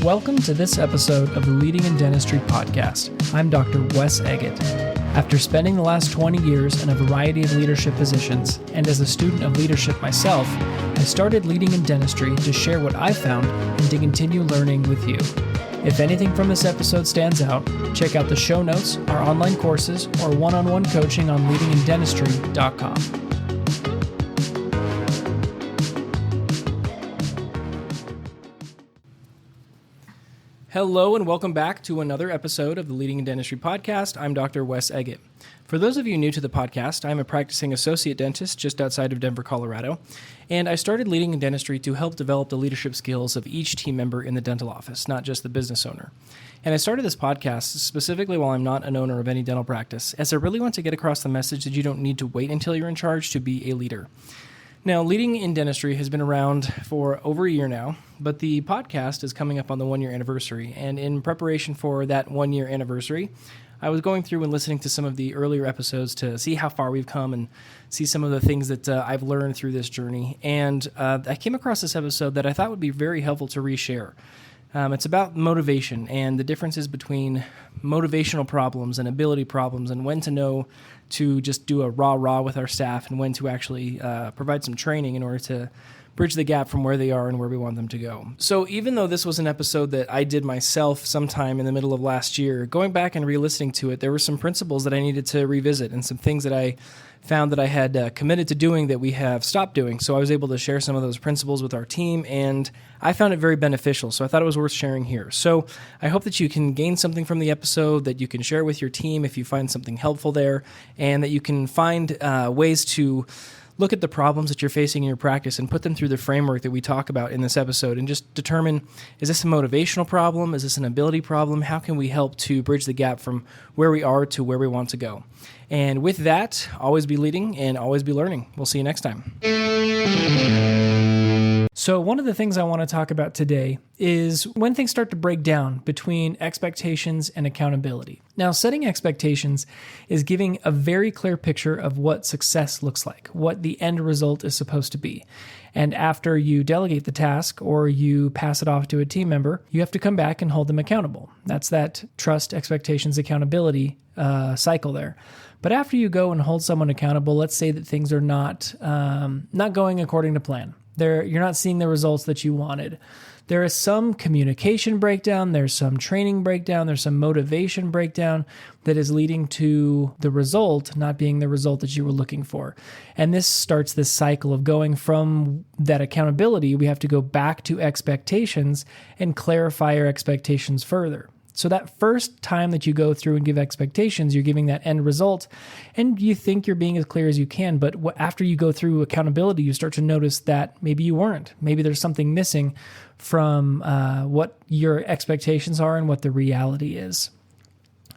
Welcome to this episode of the Leading in Dentistry Podcast. I'm Dr. Wes Eggett. After spending the last 20 years in a variety of leadership positions, and as a student of leadership myself, I started Leading in Dentistry to share what I found and to continue learning with you. If anything from this episode stands out, check out the show notes, our online courses, or one-on-one coaching on leadingindentistry.com. Hello and welcome back to another episode of the Leading in Dentistry Podcast. I'm Dr. Wes Eggett. For those of you new to the podcast, I'm a practicing associate dentist just outside of Denver, Colorado, and I started Leading in Dentistry to help develop the leadership skills of each team member in the dental office, not just the business owner. And I started this podcast specifically while I'm not an owner of any dental practice, as I really want to get across the message that you don't need to wait until you're in charge to be a leader. Now, Leading in Dentistry has been around for over a year now, but the podcast is coming up on the one-year anniversary. And in preparation for that one-year anniversary, I was going through and listening to some of the earlier episodes to see how far we've come and see some of the things that I've learned through this journey. And I came across this episode that I thought would be very helpful to reshare. It's about motivation and the differences between motivational problems and ability problems, and when to know to just do a rah-rah with our staff and when to actually provide some training in order to bridge the gap from where they are and where we want them to go. So even though this was an episode that I did myself sometime in the middle of last year, going back and re-listening to it, there were some principles that I needed to revisit and some things that I found that I had committed to doing that we have stopped doing. So I was able to share some of those principles with our team, and I found it very beneficial. So I thought it was worth sharing here. So I hope that you can gain something from the episode, that you can share with your team if you find something helpful there, and that you can find ways to look at the problems that you're facing in your practice and put them through the framework that we talk about in this episode and just determine, is this a motivational problem? Is this an ability problem? How can we help to bridge the gap from where we are to where we want to go? And with that, always be leading and always be learning. We'll see you next time. So one of the things I want to talk about today is when things start to break down between expectations and accountability. Now, setting expectations is giving a very clear picture of what success looks like, what the end result is supposed to be. And after you delegate the task or you pass it off to a team member, you have to come back and hold them accountable. That's that trust, expectations, accountability cycle there. But after you go and hold someone accountable, let's say that things are not going according to plan. You're not seeing the results that you wanted. There is some communication breakdown, there's some training breakdown, there's some motivation breakdown that is leading to the result not being the result that you were looking for. And this starts this cycle of going from that accountability, we have to go back to expectations and clarify our expectations further. So that first time that you go through and give expectations, you're giving that end result, and you think you're being as clear as you can. But after you go through accountability, you start to notice that maybe you weren't. Maybe there's something missing from what your expectations are and what the reality is.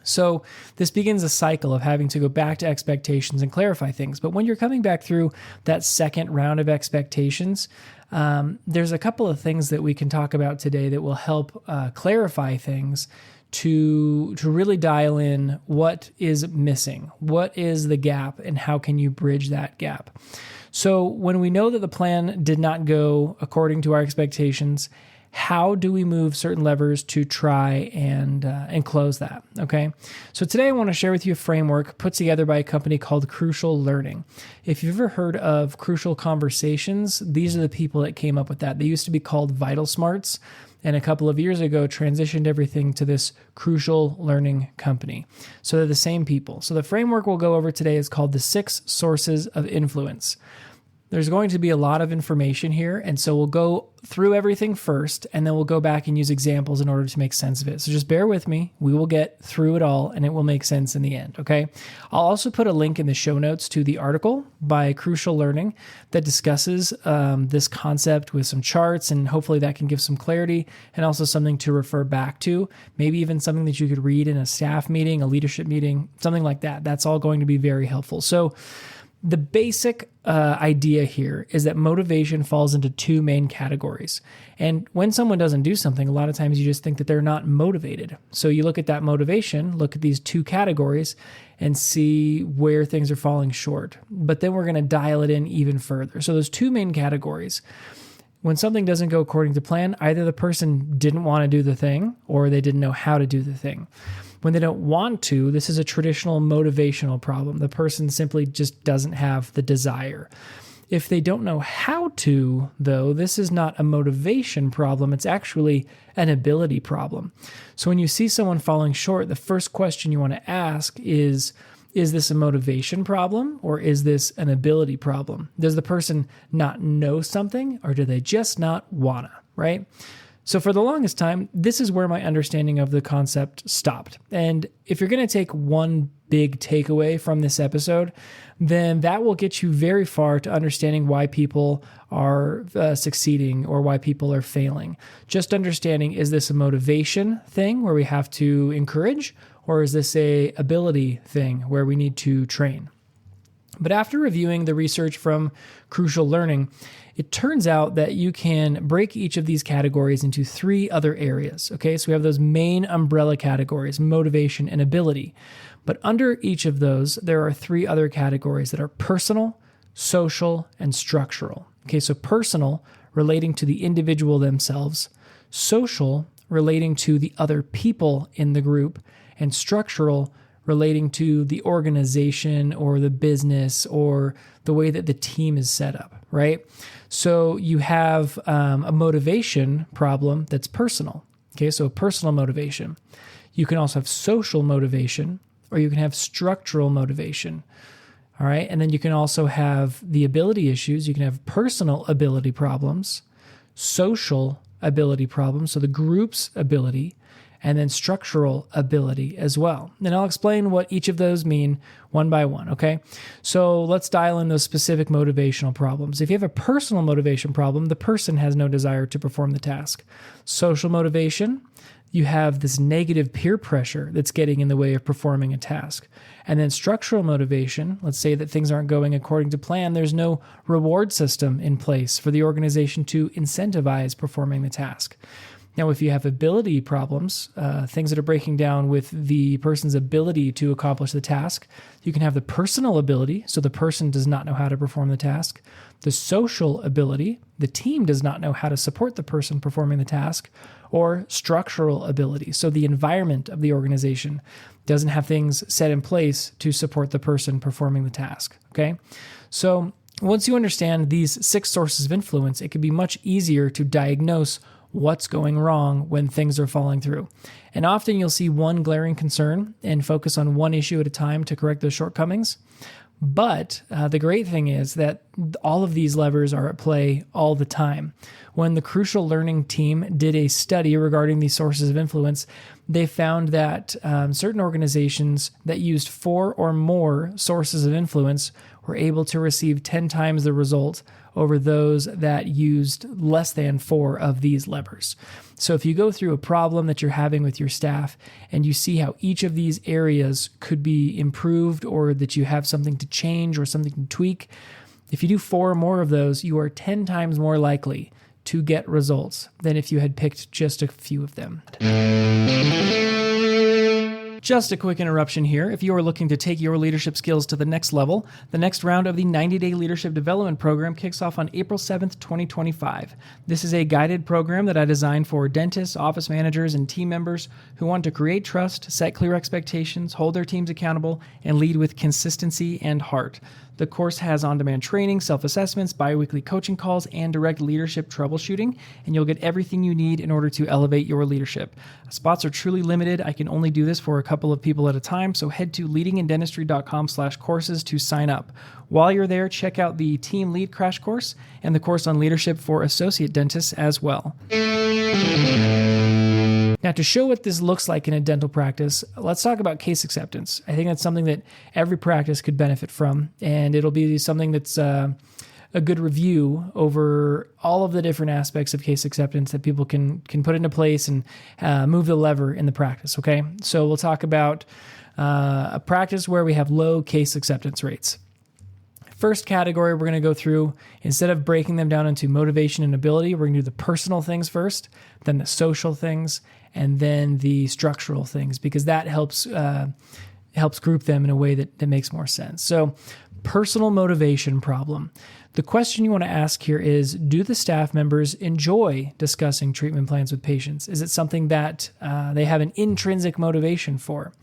So this begins a cycle of having to go back to expectations and clarify things. But when you're coming back through that second round of expectations, there's a couple of things that we can talk about today that will help clarify things to really dial in what is missing, what is the gap, and how can you bridge that gap. So when we know that the plan did not go according to our expectations, how do we move certain levers to try and close that, okay? So today I want to share with you a framework put together by a company called Crucial Learning. If you've ever heard of Crucial Conversations, these are the people that came up with that. They used to be called Vital Smarts, and a couple of years ago transitioned everything to this Crucial Learning company. So they're the same people. So the framework we'll go over today is called the 6 Sources of Influence. There's going to be a lot of information here, and so we'll go through everything first, and then we'll go back and use examples in order to make sense of it. So just bear with me. We will get through it all, and it will make sense in the end, okay? I'll also put a link in the show notes to the article by Crucial Learning that discusses this concept with some charts, and hopefully that can give some clarity and also something to refer back to, maybe even something that you could read in a staff meeting, a leadership meeting, something like that. That's all going to be very helpful. So the basic idea here is that motivation falls into 2 main categories. And when someone doesn't do something, a lot of times you just think that they're not motivated. So you look at that motivation, look at these 2 categories, and see where things are falling short. But then we're going to dial it in even further. So those 2 main categories. when something doesn't go according to plan, either the person didn't want to do the thing or they didn't know how to do the thing. When they don't want to, this is a traditional motivational problem. The person simply just doesn't have the desire. If they don't know how to, though, this is not a motivation problem. It's actually an ability problem. So when you see someone falling short, the first question you want to ask is this a motivation problem or is this an ability problem? Does the person not know something or do they just not wanna, right? So for the longest time, this is where my understanding of the concept stopped. And if you're going to take one big takeaway from this episode, then that will get you very far to understanding why people are succeeding or why people are failing. Just understanding, is this a motivation thing where we have to encourage, or is this a ability thing where we need to train? But after reviewing the research from Crucial Learning, it turns out that you can break each of these categories into 3 other areas. Okay, so we have those main umbrella categories, motivation and ability. But under each of those, there are 3 other categories that are personal, social, and structural. Okay, so personal, relating to the individual themselves, social, relating to the other people in the group, and structural, relating to the organization or the business or the way that the team is set up, right? So you have a motivation problem that's personal. Okay, so personal motivation. You can also have social motivation, or you can have structural motivation. All right, and then you can also have the ability issues. You can have personal ability problems, social ability problems, so the group's ability, and then structural ability as well. And I'll explain what each of those mean one by one, okay? So let's dial in those specific motivational problems. If you have a personal motivation problem, the person has no desire to perform the task. Social motivation, you have this negative peer pressure that's getting in the way of performing a task. And then structural motivation, let's say that things aren't going according to plan, there's no reward system in place for the organization to incentivize performing the task. Now, if you have ability problems, things that are breaking down with the person's ability to accomplish the task, you can have the personal ability, so the person does not know how to perform the task, the social ability, the team does not know how to support the person performing the task, or structural ability, so the environment of the organization doesn't have things set in place to support the person performing the task, okay? So once you understand these 6 sources of influence, it can be much easier to diagnose what's going wrong when things are falling through. And often you'll see one glaring concern and focus on one issue at a time to correct those shortcomings. But the great thing is that all of these levers are at play all the time. When the Crucial Learning team did a study regarding these sources of influence, they found that certain organizations that used 4 or more sources of influence were able to receive 10 times the result over those that used less than 4 of these levers. So if you go through a problem that you're having with your staff and you see how each of these areas could be improved or that you have something to change or something to tweak, if you do 4 or more of those, you are 10 times more likely to get results than if you had picked just a few of them. Just a quick interruption here. If you are looking to take your leadership skills to the next level, the next round of the 90-Day Leadership Development Program kicks off on April 7th, 2025. This is a guided program that I designed for dentists, office managers, and team members who want to create trust, set clear expectations, hold their teams accountable, and lead with consistency and heart. The course has on-demand training, self-assessments, bi-weekly coaching calls, and direct leadership troubleshooting, and you'll get everything you need in order to elevate your leadership. Spots are truly limited. I can only do this for a couple of people at a time, so head to leadingendentistry.com/courses to sign up. While you're there, check out the Team Lead Crash Course and the course on leadership for associate dentists as well. Now, to show what this looks like in a dental practice, let's talk about case acceptance. I think that's something that every practice could benefit from, and it'll be something that's a good review over all of the different aspects of case acceptance that people can put into place and move the lever in the practice, okay? So we'll talk about a practice where we have low case acceptance rates. First category we're going to go through, instead of breaking them down into motivation and ability, we're going to do the personal things first, then the social things, and then the structural things, because that helps group them in a way that makes more sense. So personal motivation problem. The question you want to ask here is, do the staff members enjoy discussing treatment plans with patients? Is it something that they have an intrinsic motivation for?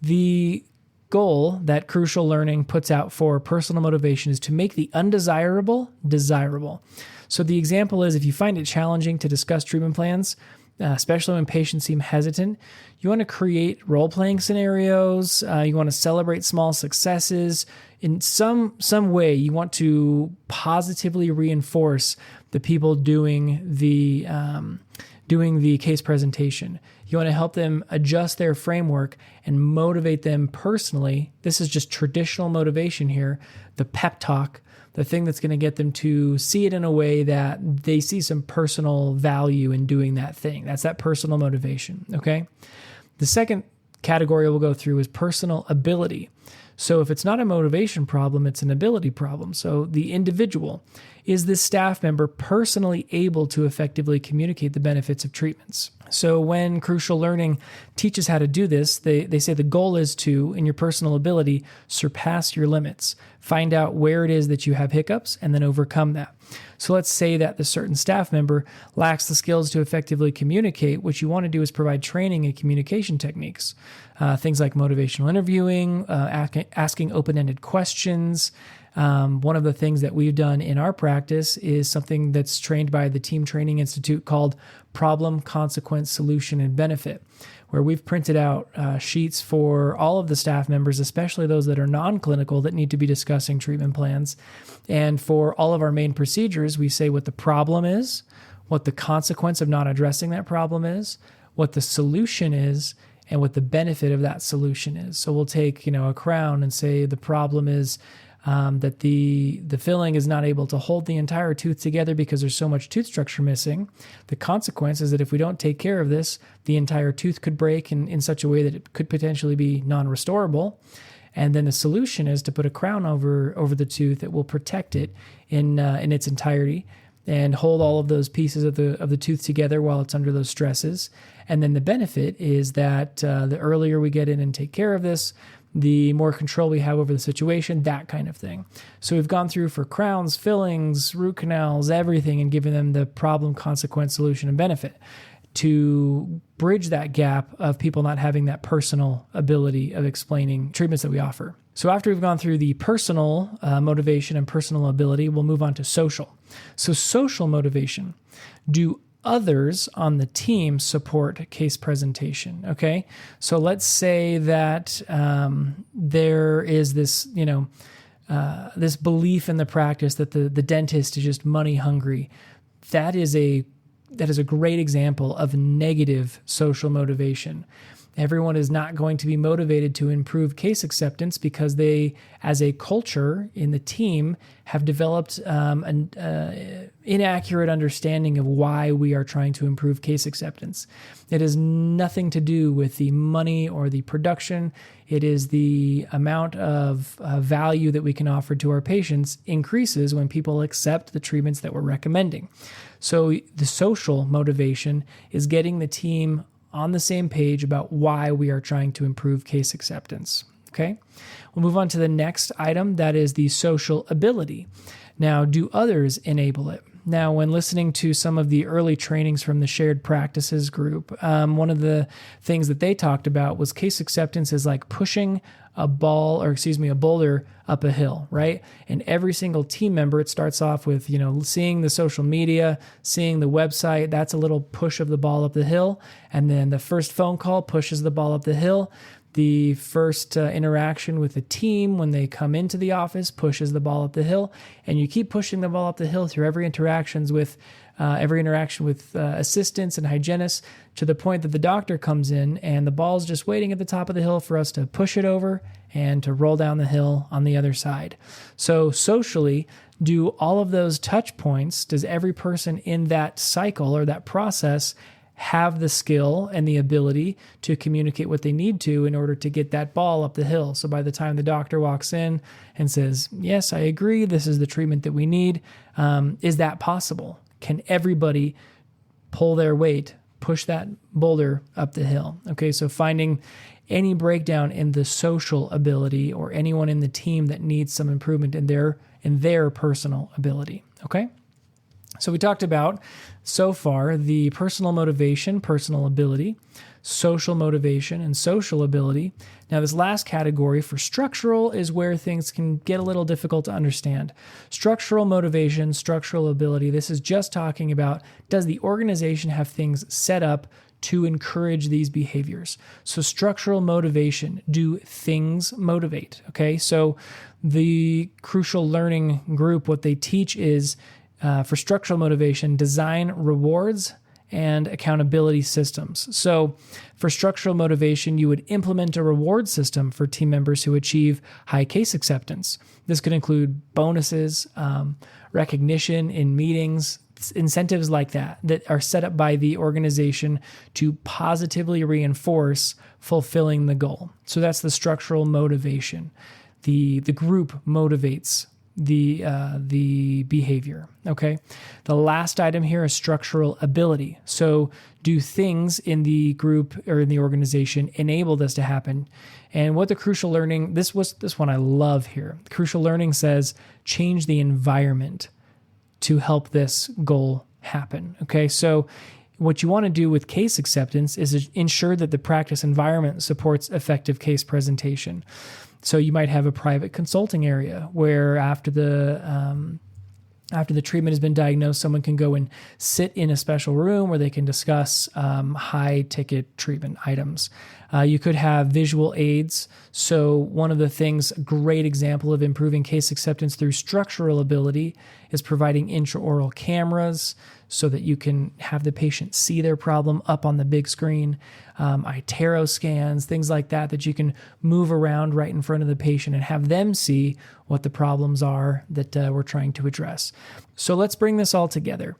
The goal that Crucial Learning puts out for personal motivation is to make the undesirable desirable. So the example is, if you find it challenging to discuss treatment plans, especially when patients seem hesitant, you want to create role-playing scenarios. You want to celebrate small successes. In some way, you want to positively reinforce the people doing the case presentation. You want to help them adjust their framework and motivate them personally. This is just traditional motivation here, the pep talk, the thing that's going to get them to see it in a way that they see some personal value in doing that thing. That's that personal motivation, okay? The second category we'll go through is personal ability. So if it's not a motivation problem, it's an ability problem. So the individual, is this staff member personally able to effectively communicate the benefits of treatments? So when Crucial Learning teaches how to do this, they say the goal is to, in your personal ability, surpass your limits. Find out where it is that you have hiccups and then overcome that. So let's say that the certain staff member lacks the skills to effectively communicate. What you want to do is provide training in communication techniques, things like motivational interviewing, asking open-ended questions. One of the things that we've done in our practice is something that's trained by the Team Training Institute called Problem, Consequence, Solution, and Benefit, where we've printed out sheets for all of the staff members, especially those that are non-clinical that need to be discussing treatment plans. And for all of our main procedures, we say what the problem is, what the consequence of not addressing that problem is, what the solution is, and what the benefit of that solution is. So we'll take, a crown and say the problem is that the filling is not able to hold the entire tooth together because there's so much tooth structure missing. The consequence is that if we don't take care of this, the entire tooth could break in such a way that it could potentially be non-restorable. And then the solution is to put a crown over the tooth that will protect it in its entirety and hold all of those pieces of the tooth together while it's under those stresses. And then the benefit is that the earlier we get in and take care of this, the more control we have over the situation, that kind of thing. So we've gone through for crowns, fillings, root canals, everything, and given them the problem, consequence, solution, and benefit to bridge that gap of people not having that personal ability of explaining treatments that we offer. So after we've gone through the personal motivation and personal ability, we'll move on to social. So social motivation. Do others on the team support case presentation? Okay. So let's say that there is this, this belief in the practice that the dentist is just money hungry. That is a great example of negative social motivation. Everyone is not going to be motivated to improve case acceptance because they, as a culture in the team, have developed an inaccurate understanding of why we are trying to improve case acceptance. It has nothing to do with the money or the production. It is the amount of value that we can offer to our patients increases when people accept the treatments that we're recommending. So the social motivation is getting the team on the same page about why we are trying to improve case acceptance. Okay, we'll move on to the next item, that is the social ability. Now, do others enable it? Now, when listening to some of the early trainings from the shared practices group, one of the things that they talked about was case acceptance is like pushing a boulder up a hill, right? And every single team member, it starts off with, seeing the social media, seeing the website, that's a little push of the ball up the hill. And then the first phone call pushes the ball up the hill. The first interaction with the team when they come into the office pushes the ball up the hill, and you keep pushing the ball up the hill through every interaction with assistants and hygienists to the point that the doctor comes in and the ball's just waiting at the top of the hill for us to push it over and to roll down the hill on the other side. So socially, do all of those touch points, does every person in that cycle or that process have the skill and the ability to communicate what they need to in order to get that ball up the hill? So by the time the doctor walks in and says, yes, I agree, this is the treatment that we need, is that possible? Can everybody pull their weight, push that boulder up the hill. Okay, so finding any breakdown in the social ability or anyone in the team that needs some improvement in their personal ability. Okay, so we talked about so far the personal motivation, personal ability, social motivation, and social ability. Now, this last category for structural is where things can get a little difficult to understand. Structural motivation, structural ability, this is just talking about, does the organization have things set up to encourage these behaviors? So structural motivation, do things motivate? Okay, so the crucial learning group, what they teach is, for structural motivation, design rewards and accountability systems. So for structural motivation, you would implement a reward system for team members who achieve high case acceptance. This could include bonuses, recognition in meetings, incentives like that are set up by the organization to positively reinforce fulfilling the goal. So that's the structural motivation. The group motivates the behavior. Okay. The last item here is structural ability. So do things in the group or in the organization enable this to happen? And what the crucial learning, this one I love here. Crucial learning says change the environment to help this goal happen. Okay. So what you want to do with case acceptance is ensure that the practice environment supports effective case presentation. So you might have a private consulting area where after the treatment has been diagnosed, someone can go and sit in a special room where they can discuss high ticket treatment items. You could have visual aids. So one of the things, a great example of improving case acceptance through structural ability is providing intraoral cameras so that you can have the patient see their problem up on the big screen, iTero scans, things like that you can move around right in front of the patient and have them see what the problems are that we're trying to address. So let's bring this all together.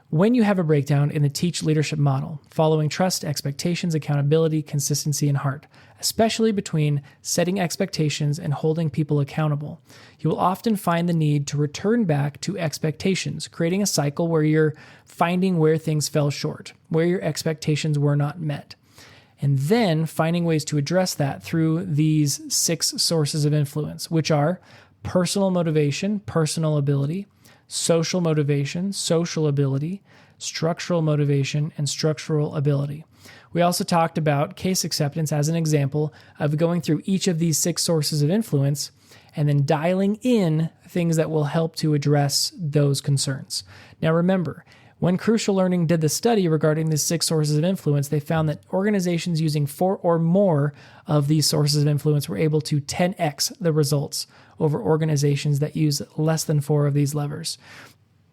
When you have a breakdown in the teach leadership model, following trust, expectations, accountability, consistency, and heart, especially between setting expectations and holding people accountable, you will often find the need to return back to expectations, creating a cycle where you're finding where things fell short, where your expectations were not met, and then finding ways to address that through these 6 sources of influence, which are personal motivation, personal ability, social motivation, social ability, structural motivation, and structural ability. We also talked about case acceptance as an example of going through each of these 6 sources of influence and then dialing in things that will help to address those concerns. Now remember, when Crucial Learning did the study regarding the 6 sources of influence, they found that organizations using 4 or more of these sources of influence were able to 10x the results over organizations that use less than 4 of these levers.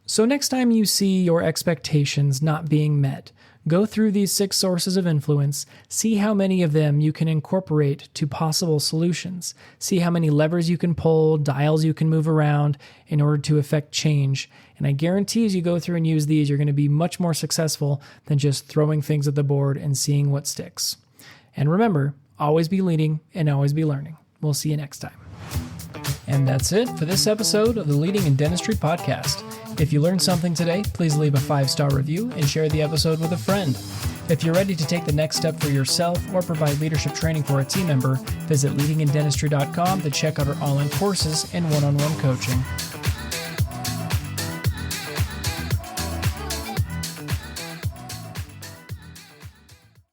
So next time you see your expectations not being met, go through these 6 sources of influence, see how many of them you can incorporate to possible solutions, see how many levers you can pull, dials you can move around in order to effect change. And I guarantee as you go through and use these, you're going to be much more successful than just throwing things at the board and seeing what sticks. And remember, always be leading and always be learning. We'll see you next time. And that's it for this episode of the Leading in Dentistry Podcast. If you learned something today, please leave a 5-star review and share the episode with a friend. If you're ready to take the next step for yourself or provide leadership training for a team member, visit leadingindentistry.com to check out our online courses and one-on-one coaching.